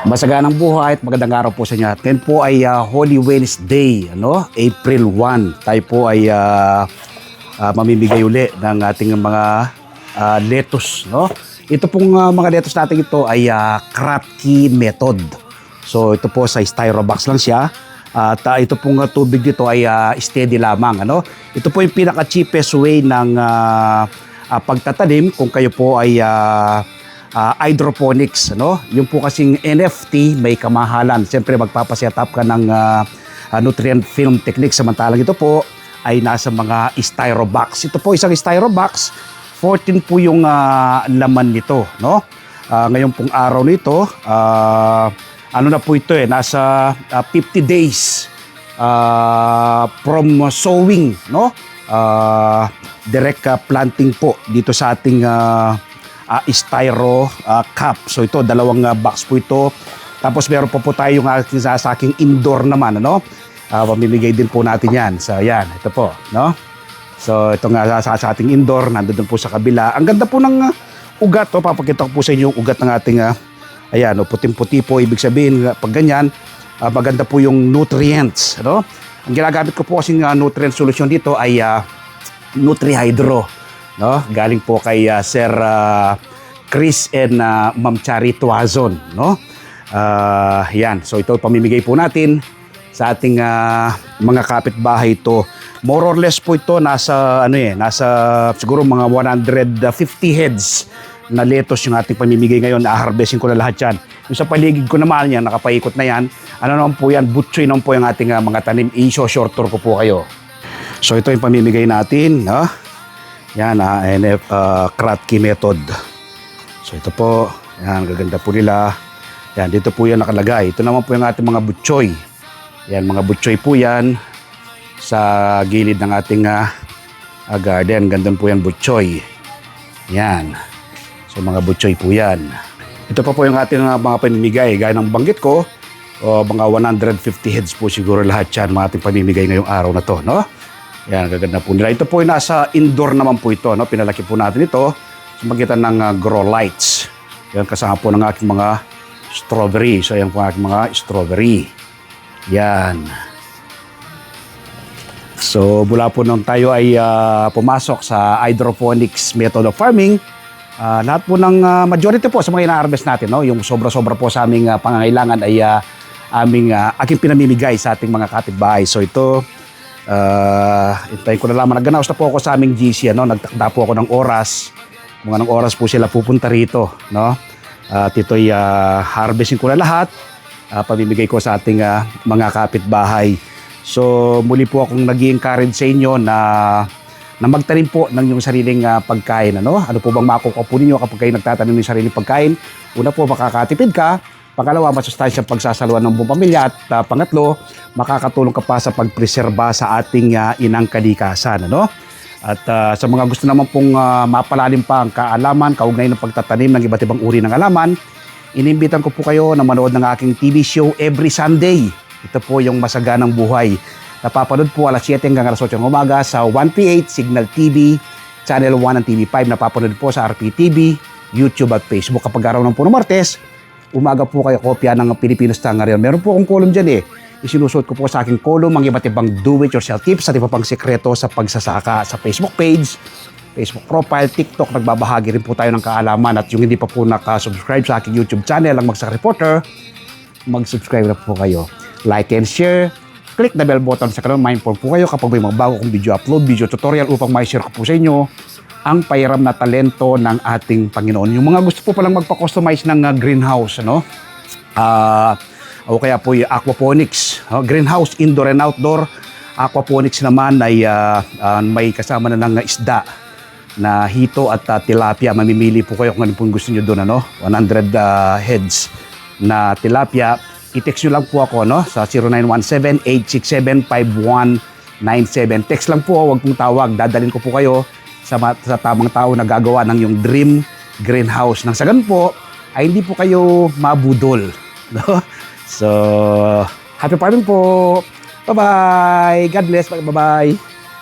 Masaganang buhay at magandang araw po sa inyo. Ngayon po ay Holy Wednesday, April 1. Tayo po ay mamimigay uli ng ating mga lettuce. Ito pong mga lettuce natin ito ay Kratky method. So ito po sa styro box lang siya. At ito pong tubig dito ay steady lamang. Ito po yung pinaka-cheapest way ng pagtatanim kung kayo po ay hydroponics, Yung po kasing NFT may kamahalan. Siyempre magpapaset up ka ng nutrient film technique, samantalang ito po ay nasa mga styro box. Ito po isang styro box, 14 po yung laman nito, ngayon pong araw nito, ano na po ito nasa 50 days from sowing, direct planting po dito sa ating styro cup. So ito, dalawang box po ito. Tapos meron po tayo yung sa aking indoor naman, pamimigay din po natin yan. So yan, ito po, So ito nga sa ating indoor, nandun po sa kabila. Ang ganda po ng ugat, papakita ko po sa inyo yung ugat ng ating, ayan, puting-puti po, ibig sabihin, pag ganyan, maganda po yung nutrients, Ang ginagamit ko po kasing nutrient solution dito ay Nutrihydro. Galing po kay Sir Chris and Ma'am Chari Tuazon, yan. So ito pamimigay po natin sa ating mga kapitbahay ito. More or less po ito nasa nasa siguro mga 150 heads na lettuce yung ating pamimigay ngayon. Na-harvesting ko na lahat yan. Yung sa paligid ko naman yan, nakapaikot na yan. Ano naman po yan, butchoy naman po yung ating mga tanim. I-short tour ko po kayo. So ito yung pamimigay natin, Yan, NF Kratky method. So ito po, yan, gaganda po nila. Yan, dito po yan nakalagay. Ito naman po yung ating mga butchoy. Yan, mga butchoy po yan sa gilid ng ating garden. Ganda po yan, butchoy. Yan. So mga butchoy po yan. Ito pa po yung ating mga pamimigay. Gaya ng banggit ko, mga 150 heads po siguro lahat yan, mga ating pamimigay ngayong araw na to, Yan, gaganda po nila. Ito po yung nasa indoor naman po ito, Pinalaki po natin ito sa magitan ng grow lights. Yan, kasama po ng aking mga strawberry. So, yan po ang aking mga strawberry. Yan. So, mula po nung tayo ay pumasok sa hydroponics method of farming, lahat po ng majority po sa mga ina-harvest natin, yung sobra-sobra po sa aming pangangailangan ay aking pinamimigay sa ating mga kapitbahay. So, ito, hintayin ko na lamang. Nag-announce na po ako sa aming GC, nagtakda po ako ng oras. Kung anong oras po sila pupunta rito, At ito'y harvesting ko na lahat. Pamimigay ko sa ating mga kapitbahay. So muli po akong nag-i-encourage sa inyo na magtanim po ng yung sariling pagkain. Ano po bang makukuha po ninyo kapag kayo nagtatanim ng sariling pagkain? Una po, makakatipid ka. Pangalawa, masustansya ang pagsasaluhan ng buong pamilya. At pangatlo, makakatulong ka pa sa pagpreserba sa ating inang kalikasan. At sa mga gusto naman pong mapalalim pa ang kaalaman, kaugnay ng pagtatanim ng iba't ibang uri ng halaman, inimbitan ko po kayo na manood ng aking TV show every Sunday. Ito po yung Masaganang Buhay. Napapanood po alas 7 hanggang alas 8 ng umaga sa 1PH, Signal TV, Channel 1 ng TV5. Napapanood po sa RPTV, YouTube at Facebook. Kapag araw ng puno Martes, umaga po kayo kopya ng Pilipinos Tangaryon. Meron po akong column dyan Isinusuot ko po sa aking column ang iba't ibang do-it-yourself tips at iba pang sekreto sa pagsasaka sa Facebook page, Facebook profile, TikTok. Nagbabahagi rin po tayo ng kaalaman. At yung hindi pa po nakasubscribe sa aking YouTube channel, ang Magsaka Reporter, mag-subscribe na po kayo. Like and share. Click the bell button sa kanan. Mindful po kayo kapag may mga bago kong video upload, video tutorial upang ma-share ko po sa inyo ang pahiram na talento ng ating Panginoon. Yung mga gusto po palang magpa-customize ng greenhouse, o kaya po yung aquaponics, greenhouse, indoor and outdoor. Aquaponics naman ay may kasama na ng isda na hito at tilapia. Mamimili po kayo kung ano pong gusto nyo doon, 100 heads na tilapia. I-text nyo lang po ako, sa 0917-867-5197. Text lang po, huwag pong tawag. Dadalhin ko po kayo sa tamang tao na gagawa ng yung dream greenhouse. Nang sa ganun po, ay hindi po kayo mabudol. So, happy farming po! Bye-bye! God bless! Bye-bye!